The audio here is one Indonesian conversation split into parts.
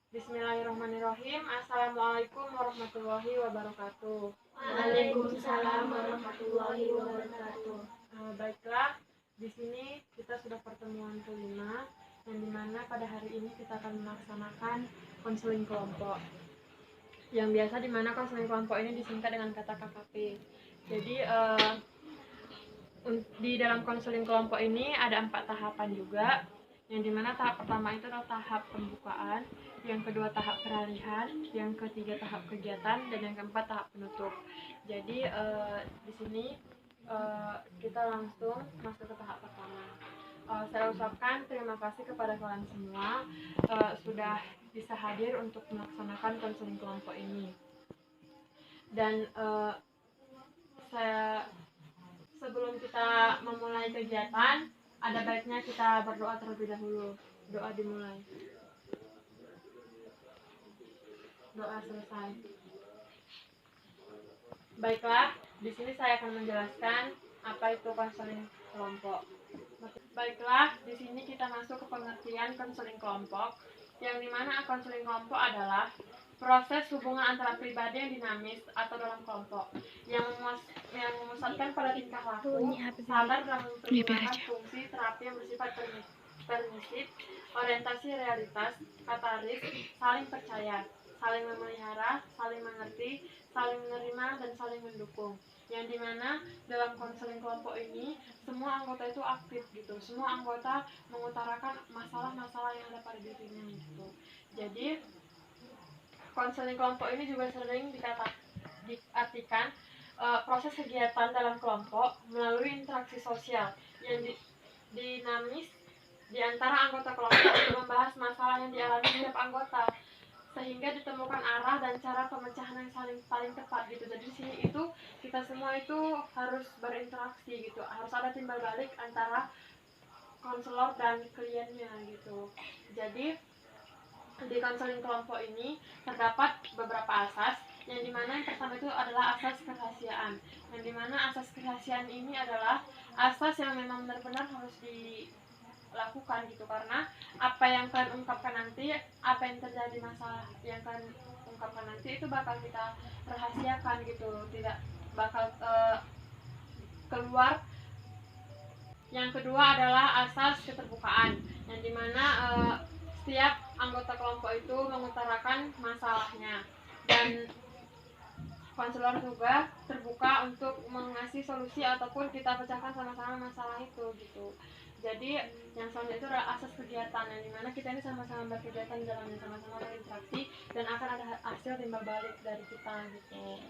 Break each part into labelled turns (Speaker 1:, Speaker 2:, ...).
Speaker 1: Bismillahirrahmanirrahim. Assalamualaikum warahmatullahi wabarakatuh.
Speaker 2: Waalaikumsalam warahmatullahi wabarakatuh.
Speaker 1: Baiklah, di sini kita sudah pertemuan kelima, yang dimana pada hari ini kita akan melaksanakan konseling kelompok. Yang biasa dimana konseling kelompok ini disingkat dengan kata KKP. Jadi di dalam konseling kelompok ini ada 4 tahapan juga, yang dimana tahap pertama itu adalah tahap pembukaan, yang kedua tahap peralihan, yang ketiga tahap kegiatan, dan yang keempat tahap penutup. Jadi di sini kita langsung masuk ke tahap pertama. Saya ucapkan terima kasih kepada kalian semua sudah bisa hadir untuk melaksanakan konseling kelompok ini. Dan sebelum kita memulai kegiatan, ada baiknya kita berdoa terlebih dahulu. Doa dimulai. Doa selesai. Baiklah, di sini saya akan menjelaskan apa itu konseling kelompok. Baiklah, di sini kita masuk ke pengertian konseling kelompok, yang dimana konseling kelompok adalah proses hubungan antara pribadi yang dinamis atau dalam kelompok yang memusatkan pada tingkah laku, sadar dalam mempergunakan fungsi terapi yang bersifat permisif, orientasi realitas, kataris, saling percaya, saling memelihara, saling mengerti, saling menerima, dan saling mendukung. Yang dimana dalam konseling kelompok ini semua anggota itu aktif gitu, semua anggota mengutarakan masalah-masalah yang ada pada dirinya gitu. Jadi konseling kelompok ini juga sering diartikan proses kegiatan dalam kelompok melalui interaksi sosial yang dinamis di antara anggota kelompok untuk membahas masalah yang dialami setiap anggota, sehingga ditemukan arah dan cara pemecahan yang paling tepat gitu. Jadi di sini itu kita semua itu harus berinteraksi gitu, harus ada timbal balik antara konselor dan kliennya gitu. Jadi di konseling kelompok ini terdapat beberapa asas, yang dimana yang pertama itu adalah asas kerahasiaan, yang dimana asas kerahasiaan ini adalah asas yang memang benar-benar harus dilakukan gitu, karena apa yang kalian ungkapkan nanti, apa yang terjadi masalah yang kalian ungkapkan nanti itu bakal kita rahasiakan gitu, tidak bakal keluar. Yang kedua adalah asas keterbukaan, yang dimana setiap anggota kelompok itu mengutarakan masalahnya, dan konselor juga terbuka untuk mengasih solusi ataupun kita pecahkan sama-sama masalah itu gitu. Jadi yang selanjutnya itu adalah asas kegiatan, yang dimana kita ini sama-sama berkegiatan dalamnya, sama-sama berinteraksi, dan akan ada hasil timbal balik dari kita gitu.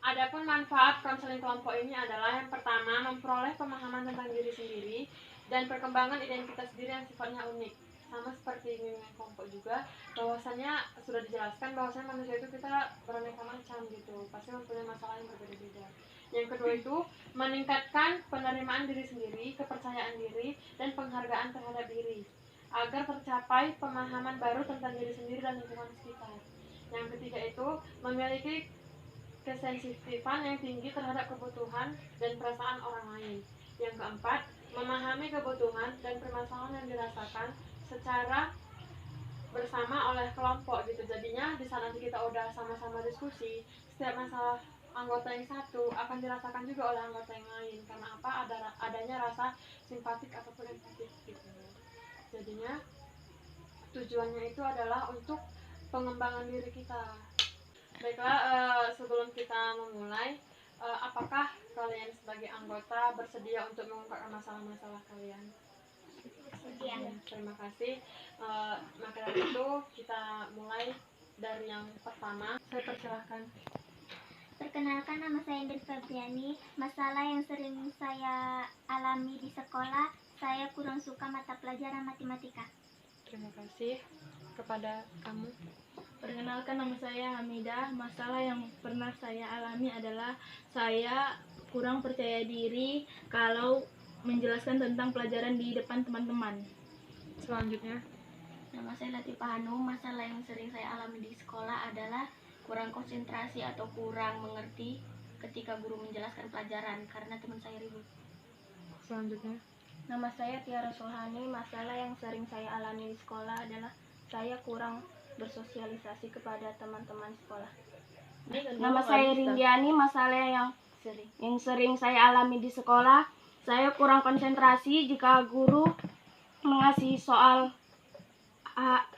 Speaker 1: Adapun manfaat konseling kelompok ini adalah yang pertama, memperoleh pemahaman tentang diri sendiri dan perkembangan identitas diri yang sifatnya unik. Sama seperti bimbingan kelompok juga, bahwasannya sudah dijelaskan bahwasannya manusia itu kita beraneka macam gitu, pasti mempunyai masalah yang berbeda-beda. Yang kedua itu meningkatkan penerimaan diri sendiri, kepercayaan diri, dan penghargaan terhadap diri, agar tercapai pemahaman baru tentang diri sendiri dan lingkungan sekitar. Yang ketiga itu memiliki kesensitifan yang tinggi terhadap kebutuhan dan perasaan orang lain. Yang keempat, memahami kebutuhan dan permasalahan yang dirasakan secara bersama oleh kelompok gitu. Jadinya di saat nanti kita udah sama-sama diskusi, setiap masalah anggota yang satu akan dirasakan juga oleh anggota yang lain. Karena apa? Adanya rasa simpatik ataupun empatik gitu. Jadinya tujuannya itu adalah untuk pengembangan diri kita. Baiklah, sebelum kita memulai, apakah kalian sebagai anggota bersedia untuk mengungkapkan masalah-masalah kalian?
Speaker 2: Sekian.
Speaker 1: Terima kasih. Maka dari itu kita mulai dari yang pertama. Saya persilahkan.
Speaker 2: Perkenalkan, nama saya Indri Fabriani. Masalah yang sering saya alami di sekolah, saya kurang suka mata pelajaran matematika.
Speaker 1: Terima kasih. Kepada kamu.
Speaker 3: Perkenalkan, nama saya Hamidah. Masalah yang pernah saya alami adalah saya kurang percaya diri kalau menjelaskan tentang pelajaran di depan teman-teman.
Speaker 1: Selanjutnya.
Speaker 2: Nama saya Latifah Hanum. Masalah yang sering saya alami di sekolah adalah kurang konsentrasi atau kurang mengerti ketika guru menjelaskan pelajaran karena teman saya ribut.
Speaker 1: Selanjutnya.
Speaker 3: Nama saya Tiara Sohani. Masalah yang sering saya alami di sekolah adalah saya kurang bersosialisasi kepada teman-teman sekolah.
Speaker 2: Nama saya Rindiani. Masalah yang sering saya alami di sekolah, saya kurang konsentrasi jika guru mengasih soal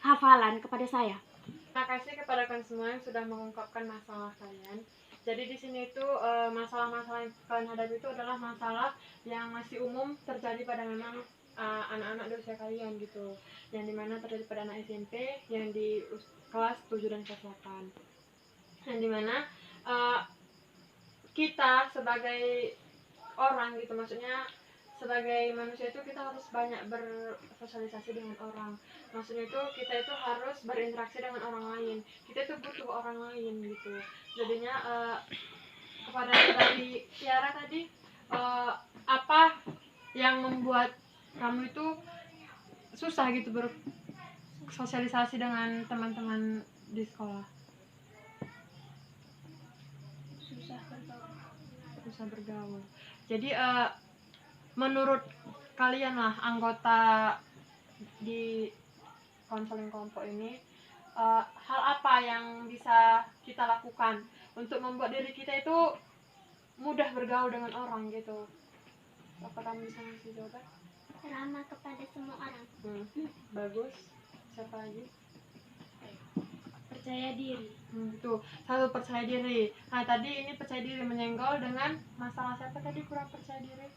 Speaker 2: hafalan kepada saya.
Speaker 1: Terima kasih kepada kalian semua yang sudah mengungkapkan masalah kalian. Jadi di sini itu masalah-masalah yang kalian hadapi itu adalah masalah yang masih umum terjadi pada memang anak-anak di usia kalian gitu. Yang dimana terjadi pada anak SMP yang di kelas 7 dan kelas 8. Yang dimana kita sebagai orang gitu, maksudnya sebagai manusia itu kita harus banyak bersosialisasi dengan orang. Maksudnya itu kita itu harus berinteraksi dengan orang lain. Kita itu butuh orang lain gitu. Jadinya kepada dari Tiara tadi, apa yang membuat kamu itu susah gitu bersosialisasi dengan teman-teman di sekolah? Susah bergaul. Jadi menurut kalian lah anggota di konseling kelompok ini, hal apa yang bisa kita lakukan untuk membuat diri kita itu mudah bergaul dengan orang gitu? Apa kamu bisa ngasih jawaban?
Speaker 2: Ramah kepada semua orang.
Speaker 1: Bagus. Siapa lagi?
Speaker 2: Percaya diri.
Speaker 1: Tuh, satu percaya diri. Nah, tadi ini percaya diri menyenggol dengan masalah siapa tadi kurang percaya diri?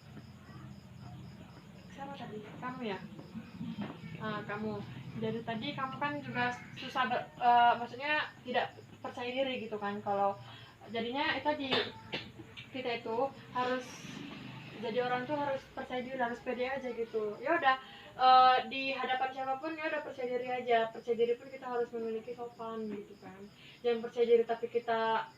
Speaker 1: Siapa tadi? Kamu ya? Nah, kamu. Jadi tadi kamu kan juga susah maksudnya tidak percaya diri gitu kan. Kalau jadinya itu tadi kita itu harus jadi orang tuh harus percaya diri, harus pede aja gitu. Ya udah di hadapan siapapun ya udah percaya diri aja. Percaya diri pun kita harus memiliki sopan gitu kan. Jangan percaya diri tapi kita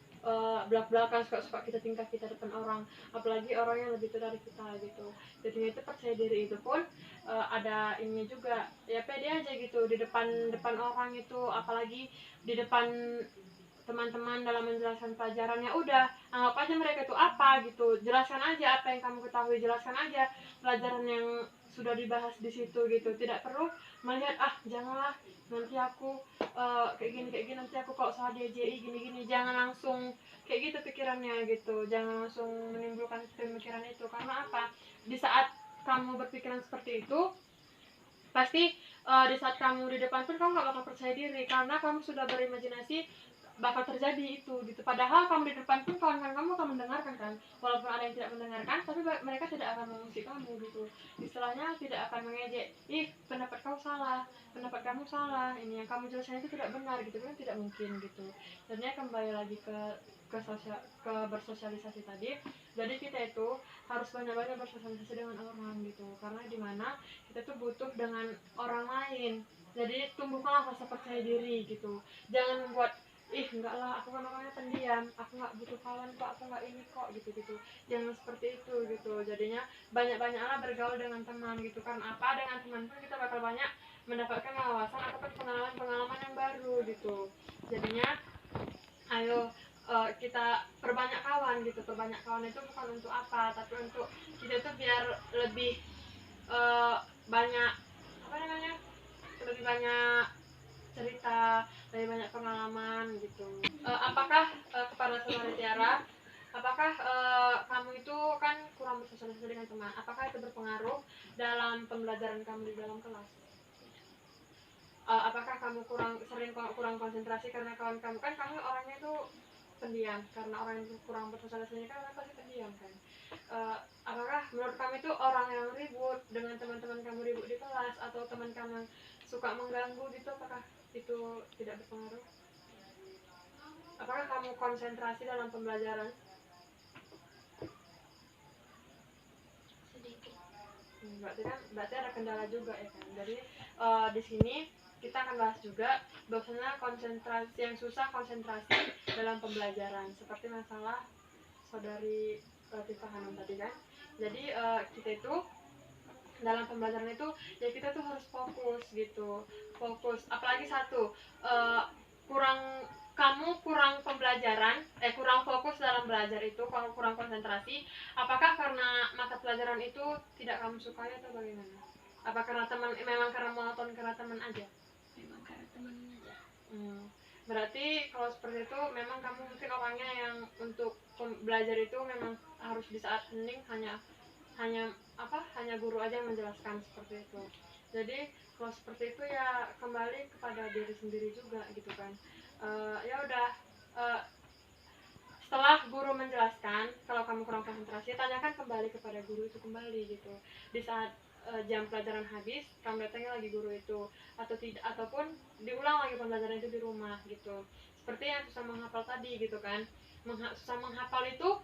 Speaker 1: belak-belakan, suka-suka kita tingkah kita depan orang, apalagi orang yang lebih tua dari kita gitu. Jadinya itu percaya diri itu pun ada ininya juga, ya pede aja gitu di depan orang itu, apalagi di depan teman-teman dalam menjelaskan pelajaran. Ya udah anggap aja mereka itu apa gitu, jelaskan aja apa yang kamu ketahui, jelaskan aja pelajaran yang sudah dibahas di situ gitu. Tidak perlu melihat janganlah nanti aku kayak gini nanti aku kalau salah DJI gini, jangan langsung kayak gitu pikirannya gitu, jangan langsung menimbulkan pemikiran itu. Karena apa, di saat kamu berpikiran seperti itu pasti di saat kamu di depan pun kamu gak bakal percaya diri, karena kamu sudah berimajinasi bakal terjadi itu gitu. Padahal kamu di depan pun kawan-kawan kamu akan mendengarkan kan, walaupun ada yang tidak mendengarkan, tapi mereka tidak akan mengusik kamu gitu. Istilahnya tidak akan mengejek, pendapat kamu salah, ini yang kamu jelaskan itu tidak benar gitu kan, tidak mungkin gitu. Jadinya kembali lagi ke bersosialisasi tadi. Jadi kita itu harus banyak-banyak bersosialisasi dengan orang gitu, karena dimana kita tuh butuh dengan orang lain. Jadi tumbuhkanlah rasa percaya diri gitu. Jangan membuat enggak lah, aku kan orangnya pendiam, aku nggak butuh kawan kok, aku nggak ini kok gitu. Jangan seperti itu gitu. Jadinya banyak-banyaklah bergaul dengan teman gitu. Karena apa, dengan teman pun kita bakal banyak mendapatkan wawasan ataupun pengalaman yang baru gitu. Jadinya ayo kita perbanyak kawan gitu. Perbanyak kawan itu bukan untuk apa, tapi untuk kita tuh biar lebih banyak lebih banyak cerita, lebih banyak pengalaman gitu. Apakah kepada saudara Tiara, apakah kamu itu kan kurang bersosialisasi dengan teman, apakah itu berpengaruh dalam pembelajaran kamu di dalam kelas? Apakah kamu kurang konsentrasi karena kawan kamu kan, kamu orangnya itu pendiam, karena orang yang kurang bersosialisasi kan pasti pendiam kan. Apakah menurut kamu itu orang yang ribut dengan teman-teman kamu ribut di kelas, atau teman kamu suka mengganggu gitu, apakah itu tidak berpengaruh? Apakah kamu konsentrasi dalam pembelajaran?
Speaker 2: Sedikit.
Speaker 1: Berarti ada kendala juga ya kan. Jadi di sini kita akan bahas juga bahwasanya konsentrasi yang susah konsentrasi dalam pembelajaran, seperti masalah saudari Latifah Hanum tadi kan. Jadi kita itu dalam pembelajaran itu ya kita tuh harus fokus gitu, apalagi satu kurang pembelajaran, kurang fokus dalam belajar itu, kurang konsentrasi. Apakah karena mata pelajaran itu tidak kamu sukai atau bagaimana? Apa karena teman, memang karena monoton, karena teman aja?
Speaker 2: Memang karena teman aja.
Speaker 1: Berarti kalau seperti itu memang kamu mungkin orangnya yang untuk belajar itu memang harus di saat hening, hanya guru aja yang menjelaskan seperti itu. Jadi kalau seperti itu ya kembali kepada diri sendiri juga gitu kan. Ya udah, setelah guru menjelaskan, kalau kamu kurang konsentrasi, tanyakan kembali kepada guru itu kembali gitu. Di saat jam pelajaran habis, kamu datangi lagi guru itu, atau tidak, ataupun diulang lagi pembelajaran itu di rumah gitu. Seperti yang susah menghafal tadi gitu kan. Susah menghafal itu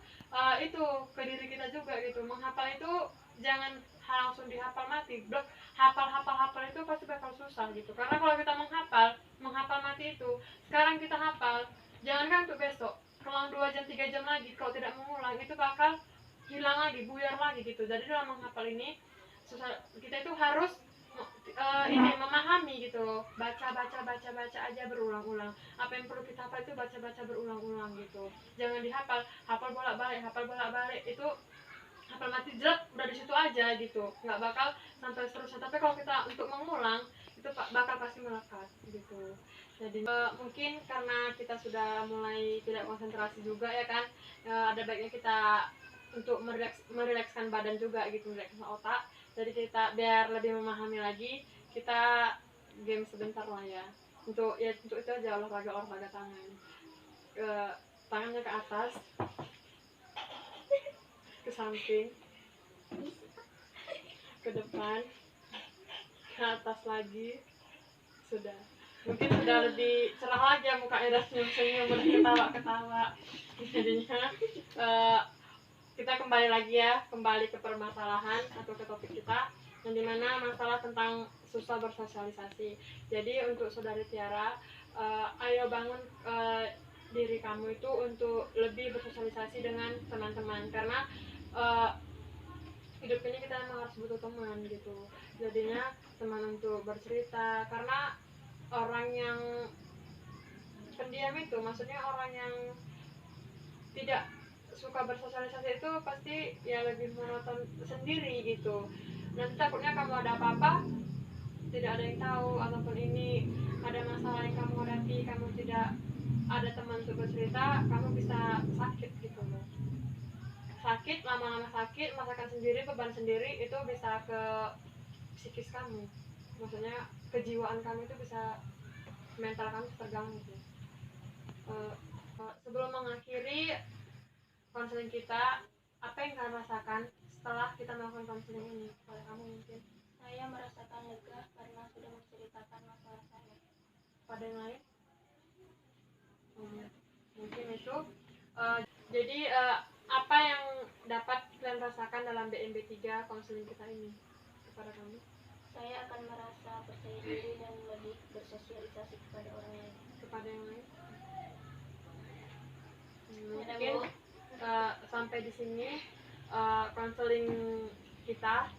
Speaker 1: ke diri kita juga gitu. Menghafal itu jangan langsung dihafal mati. Blok hafal itu pasti bakal susah gitu. Karena kalau kita menghafal mati itu, sekarang kita hafal, jangankan untuk besok, selang 2 jam 3 jam lagi kalau tidak mengulang itu bakal hilang lagi, buyar lagi gitu. Jadi dalam menghafal ini kita itu harus ini memahami gitu, baca aja berulang-ulang. Apa yang perlu kita hafal itu baca berulang-ulang gitu. Jangan dihafal, hafal bolak-balik itu hafal mati jelek udah di situ aja gitu, nggak bakal sampai seterusnya. Tapi kalau kita untuk mengulang itu bakal pasti melekat gitu. Jadi mungkin karena kita sudah mulai tidak konsentrasi juga ya kan, ada baiknya kita untuk merilekskan badan juga gitu, merilekskan otak. Jadi kita biar lebih memahami lagi, kita game sebentar lah ya. Untuk itu aja, olahraga tangan. Tangannya ke atas, ke samping, ke depan, ke atas lagi. Sudah, mungkin sudah lebih cerah lagi ya mukanya, udah senyum-senyum, udah ketawa-ketawa. Jadinya kita kembali lagi ya, kembali ke permasalahan atau ke topik kita, yang dimana masalah tentang susah bersosialisasi. Jadi untuk saudari Tiara, ayo bangun diri kamu itu untuk lebih bersosialisasi dengan teman-teman, karena hidup ini kita emang harus butuh teman gitu. Jadinya teman untuk bercerita, karena orang yang pendiam itu, maksudnya orang yang tidak suka bersosialisasi itu pasti ya lebih monoton sendiri gitu. Nanti takutnya kamu ada apa-apa tidak ada yang tahu, ataupun ini ada masalah yang kamu hadapi, kamu tidak ada teman untuk bercerita, kamu bisa sakit gitu loh. Sakit, lama-lama sakit, masakan sendiri, beban sendiri, itu bisa ke psikis kamu, maksudnya kejiwaan kamu itu bisa, mental kamu terganggu. Sebelum mengakhiri konseling kita, apa yang kalian rasakan setelah kita melakukan konseling ini? Oleh kamu mungkin.
Speaker 2: Saya merasakan lega karena sudah menceritakan masalah saya.
Speaker 1: Pada yang lain? Mungkin itu. Jadi apa yang dapat kalian rasakan dalam BMB 3 konseling kita ini kepada kamu?
Speaker 2: Saya akan merasa percaya diri dan lebih bersosialisasi kepada orang lain.
Speaker 1: Kepada yang lain?
Speaker 2: Ya,
Speaker 1: Mungkin sampai di sini konseling kita.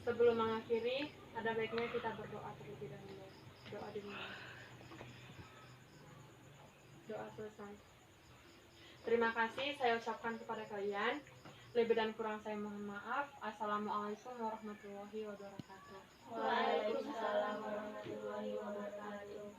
Speaker 1: Sebelum mengakhiri, ada baiknya kita berdoa terlebih dahulu. Doa dimulai. Doa selesai. Terima kasih saya ucapkan kepada kalian. Lebih dan kurang saya mohon maaf. Assalamualaikum warahmatullahi wabarakatuh.
Speaker 2: Waalaikumsalam warahmatullahi wabarakatuh.